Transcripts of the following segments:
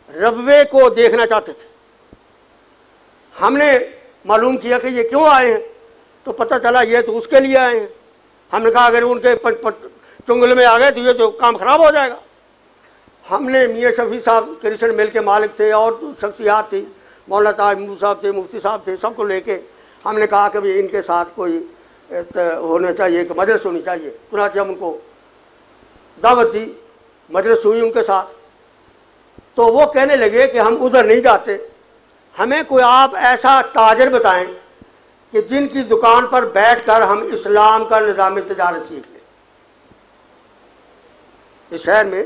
ربوے کو دیکھنا چاہتے تھے۔ ہم نے معلوم کیا کہ یہ کیوں آئے ہیں، تو پتہ چلا یہ تو اس کے لیے آئے ہیں۔ ہم نے کہا اگر ان کے چنگل میں آ گئے تو یہ تو کام خراب ہو جائے گا۔ ہم نے میاں شفیع صاحب کرسچن میل کے مالک تھے، اور شخصیات تھی، مولانا طاہر محمود صاحب تھے، مفتی صاحب تھے، سب کو لے کے ہم نے کہا کہ بھی ان کے ساتھ کوئی ہونا چاہیے کہ مجلس ہونی چاہیے۔ چنانچہ ہم ان کو دعوت دی، مجلس ہوئی ان کے ساتھ۔ تو وہ کہنے لگے کہ ہم ادھر نہیں جاتے، ہمیں کوئی آپ ایسا تاجر بتائیں کہ جن کی دکان پر بیٹھ کر ہم اسلام کا نظام تجارت سیکھ لیں۔ اس شہر میں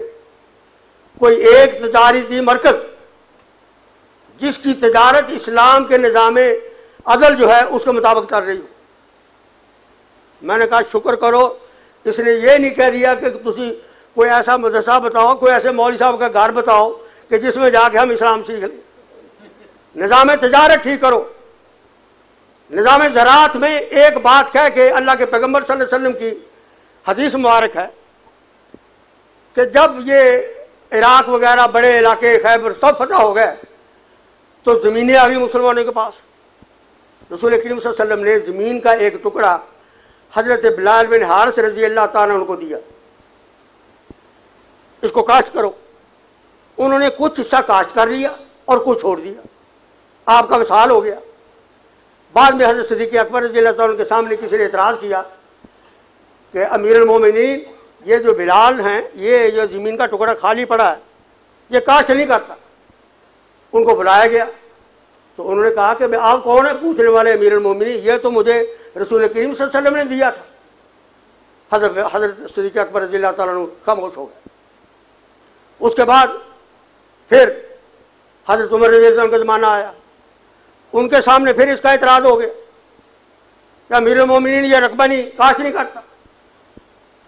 کوئی ایک تجارتی مرکز جس کی تجارت اسلام کے نظام عدل جو ہے اس کے مطابق چل رہی ہو۔ میں نے کہا شکر کرو، اس نے یہ نہیں کہہ دیا کہ تسی کوئی ایسا مدرسہ بتاؤ، کوئی ایسے مولوی صاحب کا گھر بتاؤ کہ جس میں جا کے ہم اسلام سیکھ لیں۔ نظام تجارت ٹھیک کرو۔ نظام زراعت میں ایک بات کہہ کے اللہ کے پیغمبر صلی اللہ علیہ وسلم کی حدیث مبارک ہے کہ جب یہ عراق وغیرہ بڑے علاقے خیبر سب فتح ہو گئے تو زمینیں آ گئی مسلمانوں کے پاس۔ رسول کریم صلی اللہ علیہ وسلم نے زمین کا ایک ٹکڑا حضرت بلال بن حارث رضی اللہ تعالیٰ عنہ کو دیا، اس کو کاشت کرو۔ انہوں نے کچھ حصہ کاشت کر لیا اور کچھ چھوڑ دیا، آپ کا وصال ہو گیا۔ بعد میں حضرت صدیق اکبر رضی اللہ تعالیٰ عنہ کے سامنے کسی نے اعتراض کیا کہ امیر المومنین یہ جو بلال ہیں، یہ جو زمین کا ٹکڑا خالی پڑا ہے، یہ کاشت نہیں کرتا۔ ان کو بلایا گیا تو انہوں نے کہا کہ آپ کون ہیں پوچھنے والے امیر المومنین؟ یہ تو مجھے رسول کریم صلی اللہ علیہ وسلم نے دیا تھا۔ حضرت صدیق اکبر رضی اللہ تعالیٰ عنہ خاموش ہو گئے۔ اس کے بعد پھر حضرت عمر رضی اللہ عنہ کا زمانہ آیا، ان کے سامنے پھر اس کا اعتراض ہو گیا کہ امیر المومنین یہ رقبہ نہیں کاشت نہیں کرتا۔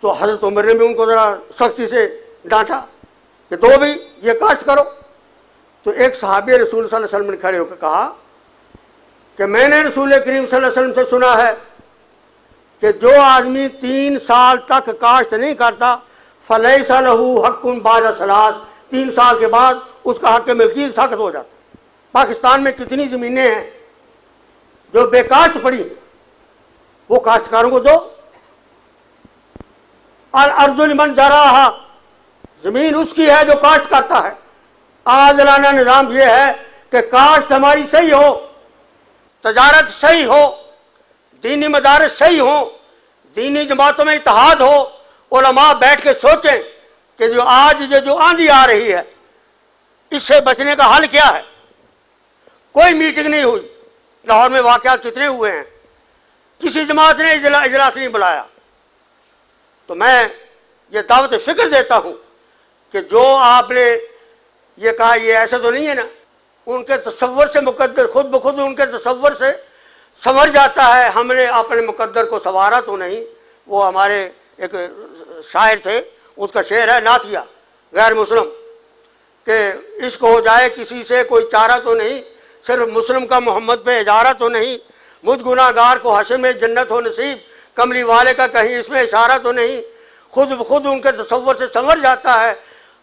تو حضرت عمر نے بھی ان کو ذرا سختی سے ڈانٹا کہ تو بھی یہ کاشت کرو۔ تو ایک صحابی رسول صلی اللہ علیہ وسلم نے کھڑے ہو کے کہا کہ میں نے رسول کریم صلی اللہ علیہ وسلم سے سنا ہے کہ جو آدمی 3 سال تک کاشت نہیں کرتا فلیس لہ حق بعد ثلاث، 3 سال کے بعد اس کا حق ملکیت سخت ہو جاتا ہے۔ پاکستان میں کتنی زمینیں ہیں جو بے کاشت پڑی، وہ کاشتکاروں کو دو۔ الارض لمن زرعھا، زمین اس کی ہے جو کاشت کرتا ہے۔ عادلانہ نظام یہ ہے کہ کاشت ہماری صحیح ہو، تجارت صحیح ہو، دینی مدارس صحیح ہوں، دینی جماعتوں میں اتحاد ہو، علماء بیٹھ کے سوچیں کہ جو آج جو آندھی آ رہی ہے اس سے بچنے کا حل کیا ہے۔ کوئی میٹنگ نہیں ہوئی۔ لاہور میں واقعات کتنے ہوئے ہیں، کسی جماعت نے اجلاس نہیں بلایا۔ تو میں یہ دعوت فکر دیتا ہوں کہ جو آپ نے یہ کہا یہ ایسا تو نہیں ہے نا، ان کے تصور سے مقدر خود بخود ان کے تصور سے سنور جاتا ہے۔ ہم نے اپنے مقدر کو سنوارا تو نہیں۔ وہ ہمارے ایک شاعر تھے، اس کا شعر ہے نعتیہ غیر مسلم کہ عشق ہو جائے کسی سے کوئی چارہ تو نہیں، صرف مسلم کا محمد پہ اجارہ تو نہیں، مجھ گناہ گار کو حشر میں جنت ہو نصیب، کملی والے کا کہیں اس میں اشارہ تو نہیں۔ خود بخود ان کے تصور سے سنور جاتا ہے۔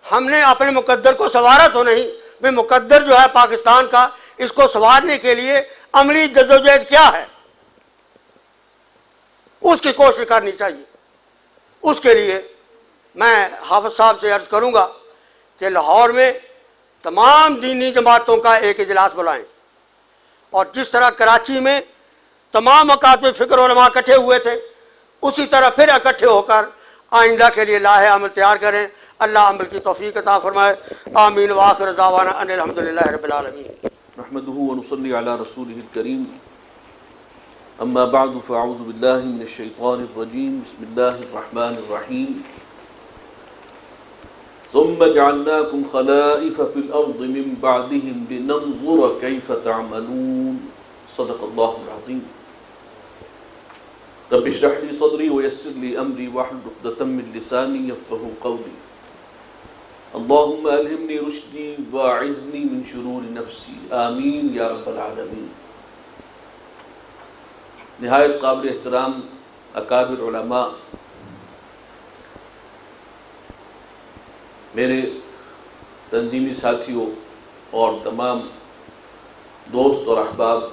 ہم نے اپنے مقدر کو سنوارا تو نہیں۔ بے مقدر جو ہے پاکستان کا، اس کو سنوارنے کے لیے عملی جدوجہد کیا ہے، اس کی کوشش کرنی چاہیے۔ اس کے لیے میں حافظ صاحب سے عرض کروں گا کہ لاہور میں تمام دینی جماعتوں کا ایک اجلاس بلائیں، اور جس طرح کراچی میں تمام اکابر فکر علماء اکٹھے ہوئے تھے، اسی طرح پھر اکٹھے ہو کر آئندہ کے لیے لاہ عمل تیار کریں۔ اللہ عمل کی توفیق عطا فرمائے۔ آمین وآخر دعوانا ان الحمدللہ رب العالمین۔ نحمده ونصلي على رسوله الكريم، اما بعد فاعوذ بالله من الشيطان الرجيم، بسم الله الرحمن الرحيم۔ ثم جعلناكم خلائف في الارض من بعدهم لننظر كيف تعملون، صدق الله العظيم۔ رب اشرح لي صدري ويسر لي امري واحلل عقدة من لساني يفقهوا قولي، اللهم الهمني رشدي واعذني من شرور نفسي، آمین یا رب العالمین۔ نہایت قابل احترام اکابر علماء، میرے تنظیمی ساتھیوں، اور تمام دوست اور احباب،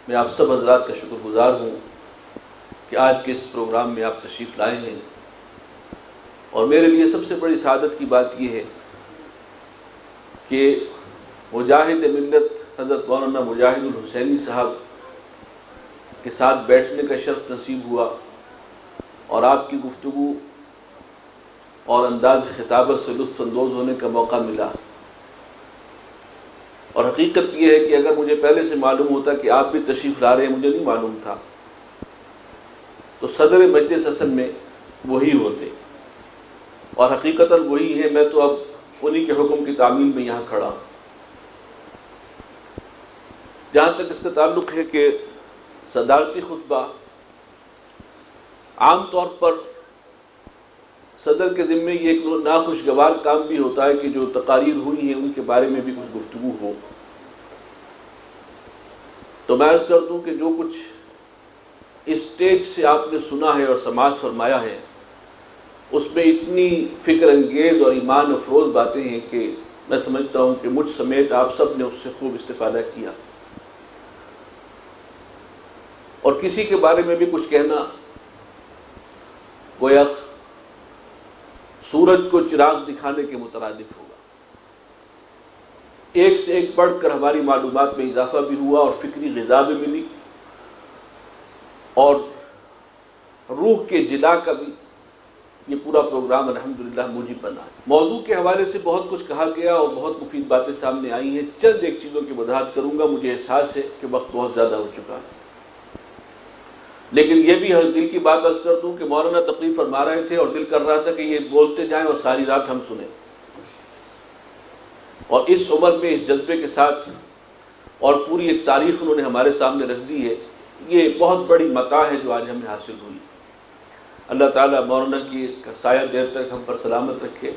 میں آپ سب حضرات کا شکر گزار ہوں کہ آج کے اس پروگرام میں آپ تشریف لائے ہیں، اور میرے لیے سب سے بڑی سعادت کی بات یہ ہے کہ مجاہد ملت حضرت مولانا مجاہد الحسینی صاحب کے ساتھ بیٹھنے کا شرف نصیب ہوا، اور آپ کی گفتگو اور انداز خطابت سے لطف اندوز ہونے کا موقع ملا۔ اور حقیقت یہ ہے کہ اگر مجھے پہلے سے معلوم ہوتا کہ آپ بھی تشریف لا رہے ہیں، مجھے نہیں معلوم تھا، تو صدر مجلس اصل میں وہی ہوتے، اور حقیقتاً وہی ہے۔ میں تو اب انہی کے حکم کی تعمیل میں یہاں کھڑا ہوں۔ جہاں تک اس کا تعلق ہے کہ صدارتی خطبہ عام طور پر صدر کے ذمے یہ ایک ناخوشگوار کام بھی ہوتا ہے کہ جو تقاریر ہوئی ہیں ان کے بارے میں بھی کچھ گفتگو ہو۔ تو میں عرض کر دوں کہ جو کچھ اسٹیج سے آپ نے سنا ہے اور سماعت فرمایا ہے، اس میں اتنی فکر انگیز اور ایمان افروز باتیں ہیں کہ میں سمجھتا ہوں کہ مجھ سمیت آپ سب نے اس سے خوب استفادہ کیا، اور کسی کے بارے میں بھی کچھ کہنا گویا سورج کو چراغ دکھانے کے مترادف ہوگا۔ ایک سے ایک بڑھ کر ہماری معلومات میں اضافہ بھی ہوا، اور فکری غذا بھی ملی، اور روح کے جلا کا بھی یہ پورا پروگرام الحمدللہ موجب بنا ہے۔ موضوع کے حوالے سے بہت کچھ کہا گیا اور بہت مفید باتیں سامنے آئی ہیں۔ چند ایک چیزوں کی وضاحت کروں گا، مجھے احساس ہے کہ وقت بہت زیادہ ہو چکا ہے، لیکن یہ بھی دل کی بات عرض کر دوں کہ مولانا تقریر فرما رہے تھے اور دل کر رہا تھا کہ یہ بولتے جائیں اور ساری رات ہم سنیں، اور اس عمر میں اس جذبے کے ساتھ اور پوری ایک تاریخ انہوں نے ہمارے سامنے رکھ دی ہے۔ یہ بہت بڑی متاع ہے جو آج ہمیں حاصل ہوئی۔ اللہ تعالیٰ مولانا کی سایہ دیر تک ہم پر سلامت رکھے،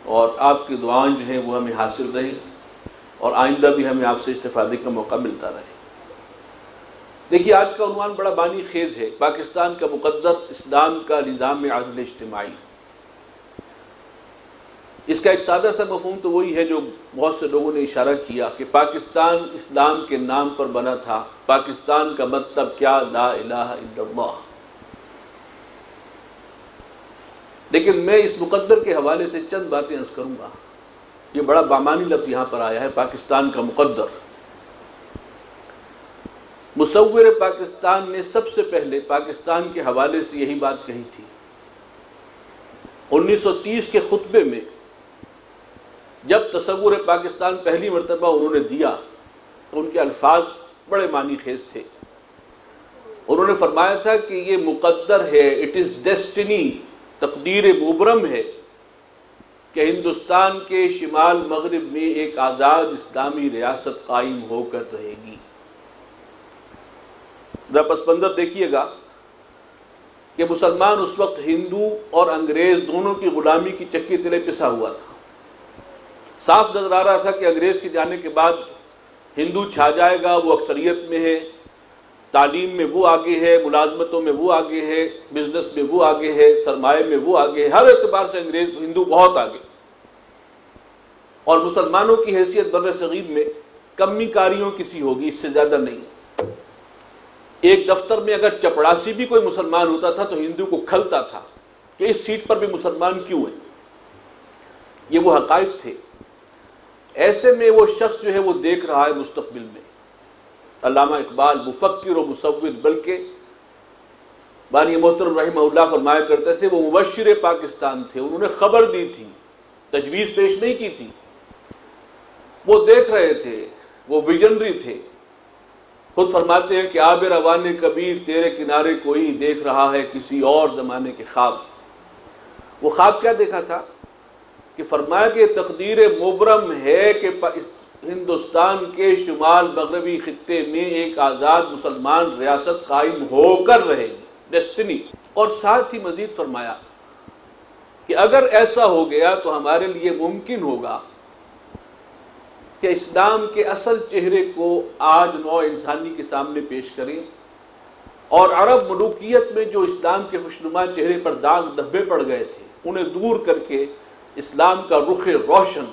اور آپ کی دعائیں جو ہیں وہ ہمیں حاصل رہیں، اور آئندہ بھی ہمیں آپ سے استفادے کا موقع ملتا رہے۔ دیکھیے، آج کا عنوان بڑا بانی خیز ہے، پاکستان کا مقدر اسلام کا نظام عدل اجتماعی۔ اس کا ایک سادہ سا مفہوم تو وہی ہے جو بہت سے لوگوں نے اشارہ کیا کہ پاکستان اسلام کے نام پر بنا تھا۔ پاکستان کا مطلب کیا؟ لا الہ الا اللہ۔ لیکن میں اس مقدر کے حوالے سے چند باتیں عرض کروں گا۔ یہ بڑا بامانی لفظ یہاں پر آیا ہے، پاکستان کا مقدر۔ مصور پاکستان نے سب سے پہلے پاکستان کے حوالے سے یہی بات کہی تھی۔ 1930 کے خطبے میں جب تصور پاکستان پہلی مرتبہ انہوں نے دیا تو ان کے الفاظ بڑے معنی خیز تھے۔ انہوں نے فرمایا تھا کہ یہ مقدر ہے، اٹ از ڈیسٹنی، تقدیر مبرم ہے کہ ہندوستان کے شمال مغرب میں ایک آزاد اسلامی ریاست قائم ہو کر رہے گی۔ ذرا پس منظر دیکھیے گا کہ مسلمان اس وقت ہندو اور انگریز دونوں کی غلامی کی چکی تلے پسا ہوا تھا۔ صاف نظر آ رہا تھا کہ انگریز کے جانے کے بعد ہندو چھا جائے گا، وہ اکثریت میں ہے، تعلیم میں وہ آگے ہے، ملازمتوں میں وہ آگے ہے، بزنس میں وہ آگے ہے، سرمایہ میں وہ آگے ہے، ہر اعتبار سے ہندو بہت آگے، اور مسلمانوں کی حیثیت بر صغیر میں کمی کاریوں کسی ہوگی، اس سے زیادہ نہیں۔ ایک دفتر میں اگر چپڑاسی بھی کوئی مسلمان ہوتا تھا تو ہندو کو کھلتا تھا کہ اس سیٹ پر بھی مسلمان کیوں ہیں۔ یہ وہ حقائق تھے۔ ایسے میں وہ شخص جو ہے وہ دیکھ رہا ہے مستقبل میں۔ علامہ اقبال مفکر و مصور، بلکہ بانی محترم رحمہ اللہ فرمایا کرتے تھے وہ مبشر پاکستان تھے، انہوں نے خبر دی تھی، تجویز پیش نہیں کی تھی، وہ دیکھ رہے تھے، وہ ویژنری تھے۔ خود فرماتے ہیں کہ آب روان کبیر تیرے کنارے کوئی دیکھ رہا ہے کسی اور زمانے کے خواب۔ وہ خواب کیا دیکھا تھا کہ فرمایا کہ تقدیر مبرم ہے کہ ہندوستان کے شمال مغربی خطے میں ایک آزاد مسلمان ریاست قائم ہو کر رہے گی، ڈیسٹنی۔ اور ساتھ ہی مزید فرمایا کہ اگر ایسا ہو گیا تو ہمارے لیے ممکن ہوگا کہ اسلام کے اصل چہرے کو آج نوع انسانی کے سامنے پیش کریں، اور عرب ملوکیت میں جو اسلام کے خوشنما چہرے پر داغ دھبے پڑ گئے تھے انہیں دور کر کے اسلام کا رخ روشن